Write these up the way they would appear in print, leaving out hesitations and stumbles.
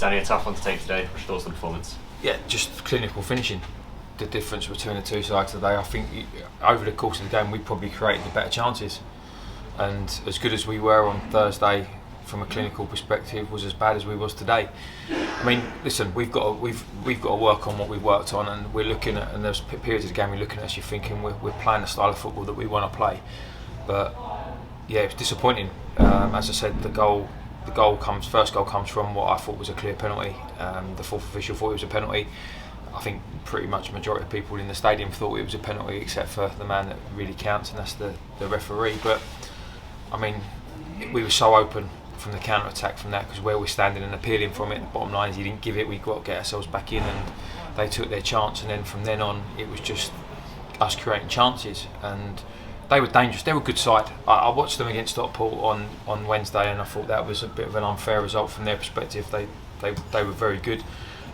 Danny, a tough one to take today. What's your thoughts on the performance? Yeah, just clinical finishing. The difference between the two sides today, I think over the course of the game we probably created the better chances, and as good as we were on Thursday from a clinical perspective was as bad as we was today. I mean, listen, we've got to work on what we've worked on, and we're looking at, and there's periods of the game you're looking at us, you're thinking we're playing the style of football that we want to play, but yeah, it's disappointing. As I said, first goal comes from what I thought was a clear penalty. The fourth official thought it was a penalty. I think pretty much the majority of people in the stadium thought it was a penalty, except for the man that really counts, and that's the referee. But I mean, we were so open from the counter attack from that, because where we're standing and appealing from it, the bottom line is he didn't give it. We've got to get ourselves back in, and they took their chance, and then from then on it was just us creating chances, and they were dangerous. They were a good side. I watched them against Hartlepool on Wednesday, and I thought that was a bit of an unfair result from their perspective. They were very good,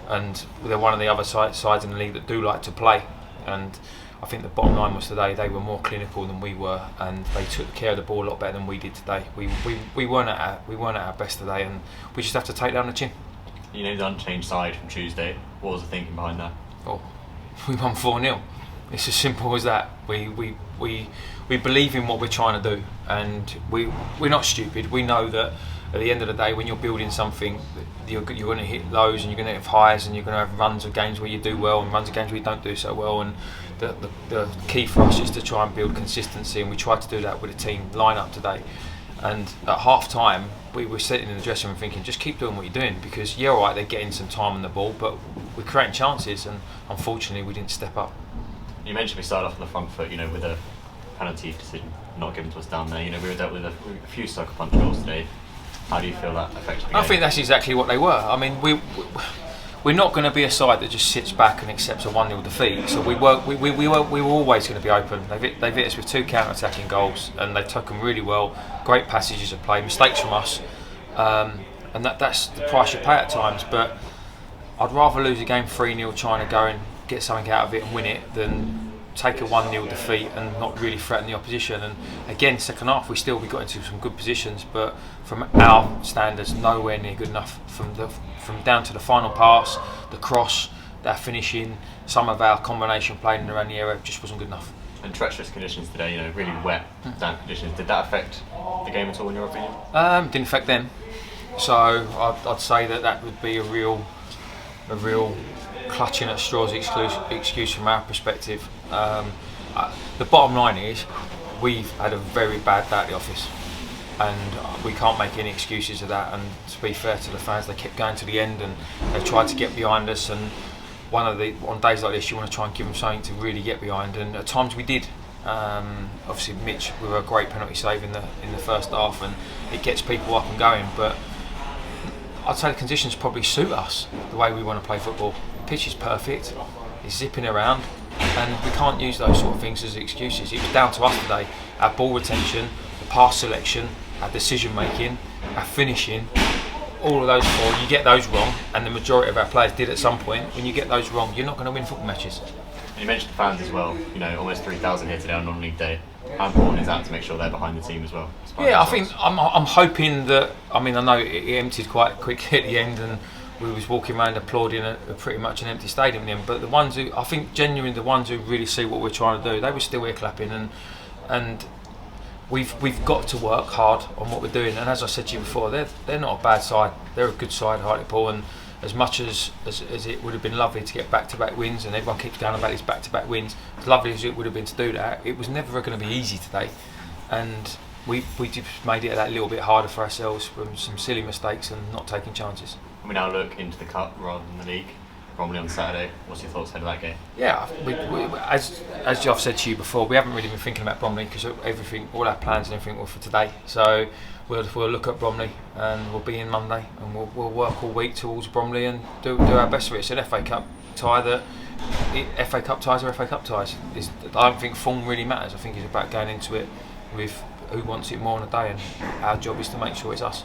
and they're one of the other sides in the league that do like to play. And I think the bottom line was today they were more clinical than we were, and they took care of the ball a lot better than we did today. We weren't at our best today, and we just have to take down the chin. You know, the unchanged side from Tuesday. What was the thinking behind that? Oh, we won 4-0. It's as simple as that. We believe in what we're trying to do, and we're not stupid. We know that at the end of the day, when you're building something, you're going to hit lows and you're going to have highs, and you're going to have runs of games where you do well and runs of games where you don't do so well. And the key for us is to try and build consistency, and we tried to do that with the team lineup today. And at half time, we were sitting in the dressing room thinking, just keep doing what you're doing, because yeah, all right, they're getting some time on the ball, but we're creating chances, and unfortunately we didn't step up. You mentioned we started off on the front foot, with a penalty decision not given to us down there. We were dealt with a few sucker punch goals today. How do you feel that affected the game? I think that's exactly what they were. I mean, we're not going to be a side that just sits back and accepts a 1-0 defeat. So we were always going to be open. They've hit us with 2 counter-attacking goals, and they took them really well. Great passages of play, mistakes from us, and that's the price you pay at times. But I'd rather lose a game 3-0 trying to go and get something out of it and win it than take a 1-0 defeat and not really threaten the opposition. And again, second half we got into some good positions, but from our standards nowhere near good enough. From down to the final pass, the cross, that finishing, some of our combination playing around the area just wasn't good enough. And treacherous conditions today, really wet, damp conditions. Did that affect the game at all in your opinion? Didn't affect them. So I'd say that would be a real clutching at straws excuse from our perspective. The bottom line is we've had a very bad day at the office, and we can't make any excuses of that. And to be fair to the fans, they kept going to the end, and they tried to get behind us, and on days like this you want to try and give them something to really get behind, and at times we did. Obviously Mitch with a great penalty save in the first half, and it gets people up and going, but I'd say the conditions probably suit us the way we want to play football. The pitch is perfect, it's zipping around, and we can't use those sort of things as excuses. It was down to us today. Our ball retention, the pass selection, our decision making, our finishing, all of those 4, you get those wrong, and the majority of our players did at some point. When you get those wrong, you're not going to win football matches. And you mentioned the fans as well, almost 3,000 here today on non-league day. How important is that to make sure they're behind the team as well? Yeah, I think I'm hoping that. I mean, I know it emptied quite quickly at the end, and we was walking around applauding a pretty much an empty stadium then. But the ones who, I think genuinely, the ones who really see what we're trying to do, they were still here clapping, and we've got to work hard on what we're doing. And as I said to you before, they're not a bad side. They're a good side, Hartlepool, and as much as it would have been lovely to get back-to-back wins, and everyone keeps going about these back-to-back wins, as lovely as it would have been to do that, it was never going to be easy today, and we just made it that little bit harder for ourselves from some silly mistakes and not taking chances. We now look into the cup rather than the league. Bromley on Saturday. What's your thoughts ahead of that game? Yeah, as I've said to you before, we haven't really been thinking about Bromley because all our plans and everything were for today. So we'll look at Bromley, and we'll be in Monday, and we'll work all week towards Bromley and do our best for it. It's an FA Cup tie FA Cup ties are FA Cup ties. I don't think form really matters. I think it's about going into it with who wants it more on a day, and our job is to make sure it's us.